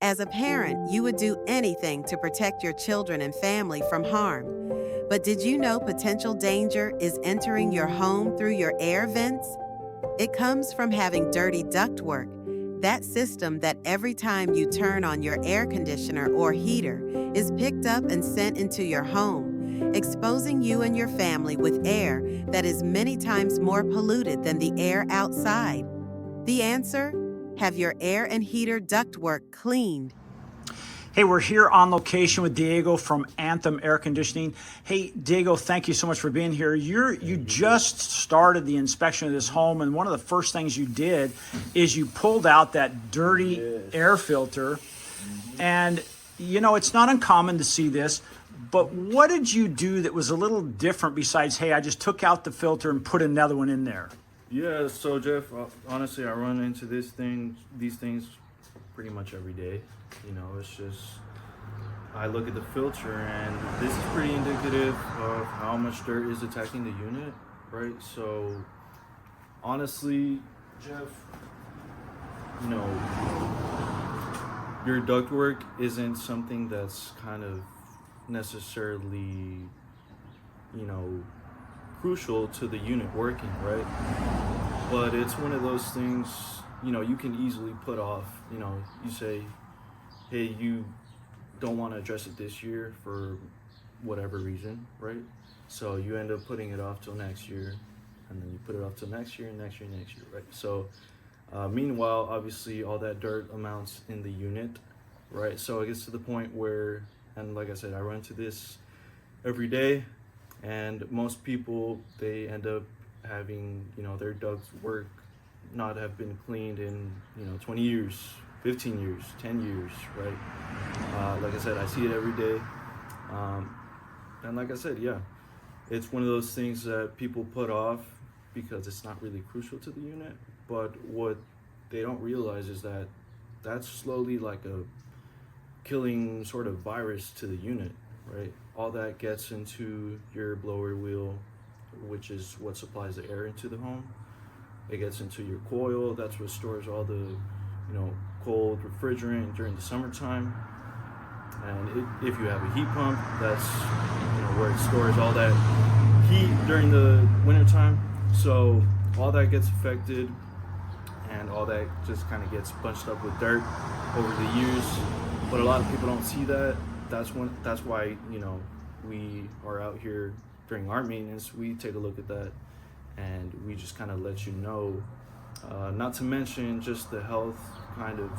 As a parent, you would do anything to protect your children and family from harm. But did you know potential danger is entering your home through your air vents? It comes from having dirty ductwork, that system that every time you turn on your air conditioner or heater is picked up and sent into your home, exposing you and your family with air that is many times more polluted than the air outside. The answer? Have your air and heater ductwork cleaned. Hey, we're here on location with Diego from Anthem Air Conditioning. Hey, Diego, thank you so much for being here. You just started the inspection of this home, and one of the first things you did is you pulled out that dirty air filter. And, you know, it's not uncommon to see this, but what did you do that was a little different besides, hey, I just took out the filter and put another one in there? Yeah, so Jeff, honestly, I run into these things pretty much every day. You know, it's just, I look at the filter and this is pretty indicative of how much dirt is attacking the unit, right? So, honestly, Jeff, you know, your ductwork isn't something that's kind of necessarily, you know, crucial to the unit working, right? But it's one of those things, you know, you can easily put off. You know, you say, hey, you don't want to address it this year for whatever reason, right? So you end up putting it off till next year, and then you put it off till next year, right? So meanwhile, obviously all that dirt amounts in the unit, right? So it gets to the point where, and like I said, I run into this every day, and most people, they end up having, you know, their ducts work not have been cleaned in, you know, 20 years, 15 years, 10 years, right? Like I said, I see it every day. And like I said, yeah, it's one of those things that people put off because it's not really crucial to the unit. But what they don't realize is that that's slowly like a killing sort of virus to the unit, right? All that gets into your blower wheel, which is what supplies the air into the home. It gets into your coil. That's what stores all the, you know, cold refrigerant during the summertime. And if you have a heat pump, that's, you know, where it stores all that heat during the wintertime. So all that gets affected, and all that just kind of gets bunched up with dirt over the years. But a lot of people don't see that. That's why, you know, we are out here during our maintenance. We take a look at that, and we just kind of let you know. Not to mention just the health kind of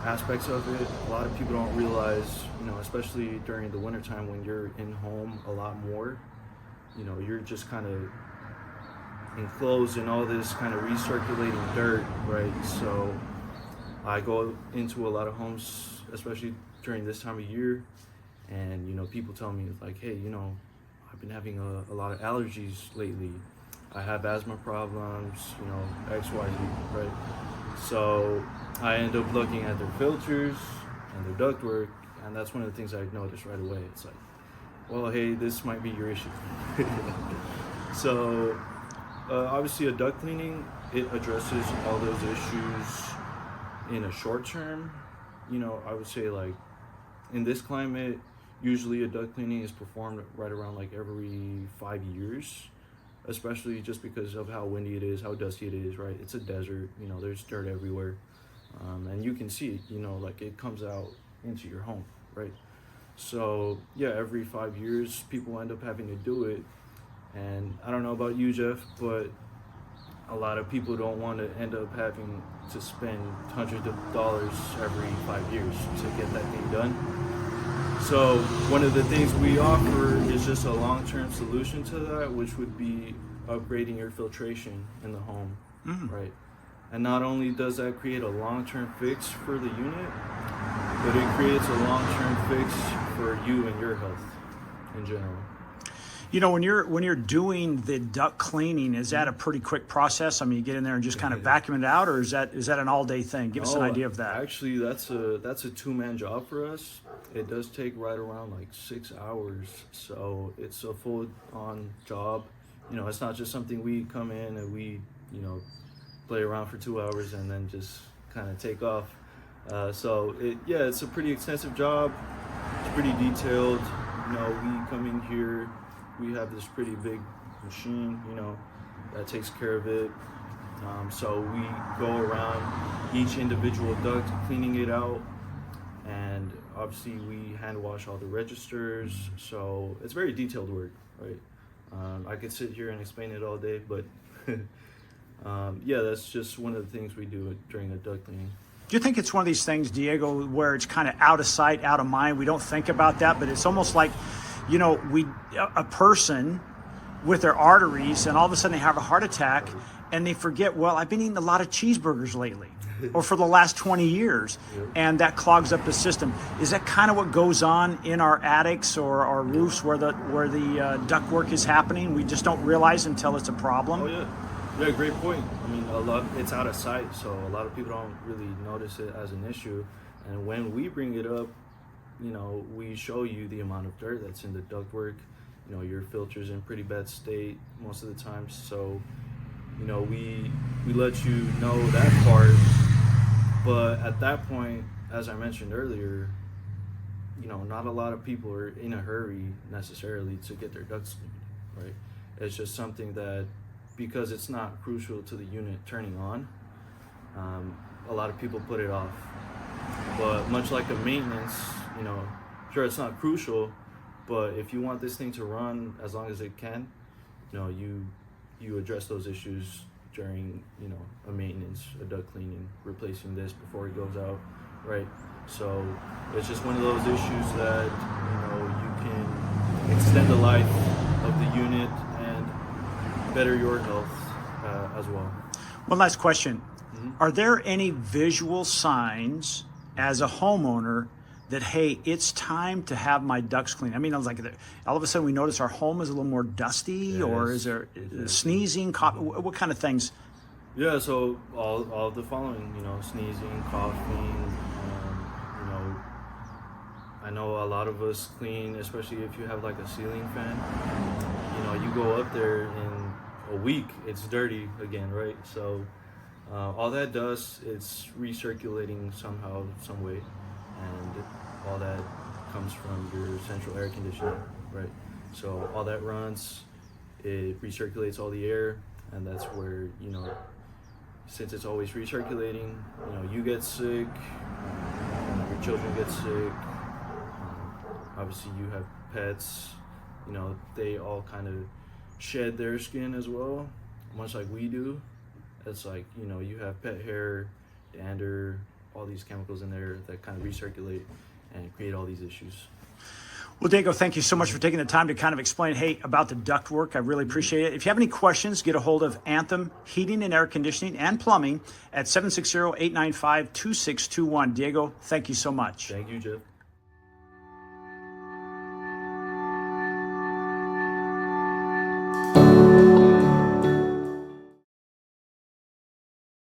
aspects of it. A lot of people don't realize, you know, especially during the wintertime when you're in home a lot more, you know, you're just kind of enclosed in all this kind of recirculating dirt, right? So I go into a lot of homes, especially during this time of year, and, you know, people tell me like, hey, you know, I've been having a lot of allergies lately. I have asthma problems, you know, X, Y, Z, right? So I end up looking at their filters and their ductwork, and that's one of the things I noticed right away. It's like, well, hey, this might be your issue. So obviously a duct cleaning, it addresses all those issues in a short term. You know, I would say like in this climate, usually a duct cleaning is performed right around like every 5 years, especially just because of how windy it is, how dusty it is, right? It's a desert, you know, there's dirt everywhere. And you can see it, you know, like it comes out into your home, right? So yeah, every 5 years, people end up having to do it. And I don't know about you, Jeff, but a lot of people don't want to end up having to spend hundreds of dollars every 5 years to get that thing done. So one of the things we offer is just a long-term solution to that, which would be upgrading your filtration in the home, right? And not only does that create a long-term fix for the unit, but it creates a long-term fix for you and your health in general. You know, when you're doing the duct cleaning, is that a pretty quick process? I mean, you get in there and just kind of vacuum it out, or is that an all-day thing? Give us an idea of that. Actually, that's a two-man job for us. It does take right around like 6 hours, so it's a full-on job. You know, it's not just something we come in and we, you know, play around for 2 hours and then just kind of take off. It's a pretty extensive job. It's pretty detailed. You know, we come in here, we have this pretty big machine, you know, that takes care of it. So we go around each individual duct, cleaning it out, and obviously we hand wash all the registers. So it's very detailed work, right? I could sit here and explain it all day, but that's just one of the things we do during a duct cleaning. Do you think it's one of these things, Diego, where it's kind of out of sight, out of mind? We don't think about that, but it's almost like, you know, a person with their arteries, and all of a sudden they have a heart attack, and they forget, well, I've been eating a lot of cheeseburgers lately, or for the last 20 years, and that clogs up the system. Is that kind of what goes on in our attics or our roofs where the duct work is happening? We just don't realize until it's a problem? Oh, yeah. Yeah, great point. I mean, it's out of sight, so a lot of people don't really notice it as an issue. And when we bring it up, you know, we show you the amount of dirt that's in the ductwork. You know, your filter's in pretty bad state most of the time. So, you know, we let you know that part. But at that point, as I mentioned earlier, you know, not a lot of people are in a hurry necessarily to get their ducts cleaned, right? It's just something that, because it's not crucial to the unit turning on, a lot of people put it off. But much like a maintenance, you know, sure, it's not crucial, but if you want this thing to run as long as it can, you know, you address those issues during, you know, a maintenance, a duct cleaning, replacing this before it goes out, right? So it's just one of those issues that, you know, you can extend the life of the unit and better your health as well. One last question. Are there any visual signs as a homeowner that, hey, it's time to have my ducts cleaned? I mean, I was like, all of a sudden we notice our home is a little more dusty, or is there sneezing, what kind of things? Yeah, so all of the following, you know, sneezing, coughing, you know, I know a lot of us clean, especially if you have like a ceiling fan, you know, you go up there in a week, it's dirty again, right? So all that does, it's recirculating somehow, some way, and all that comes from your central air conditioner, right? So all that runs, it recirculates all the air, and that's where, you know, since it's always recirculating, you know, you get sick, your children get sick, obviously you have pets, you know, they all kind of shed their skin as well, much like we do. It's like, you know, you have pet hair, dander, all these chemicals in there that kind of recirculate and create all these issues. Well, Diego, thank you so much for taking the time to kind of explain, hey, about the duct work. I really appreciate it. If you have any questions, get a hold of Anthem Heating and Air Conditioning and Plumbing at 760-895-2621. Diego, thank you so much. Thank you, Jeff.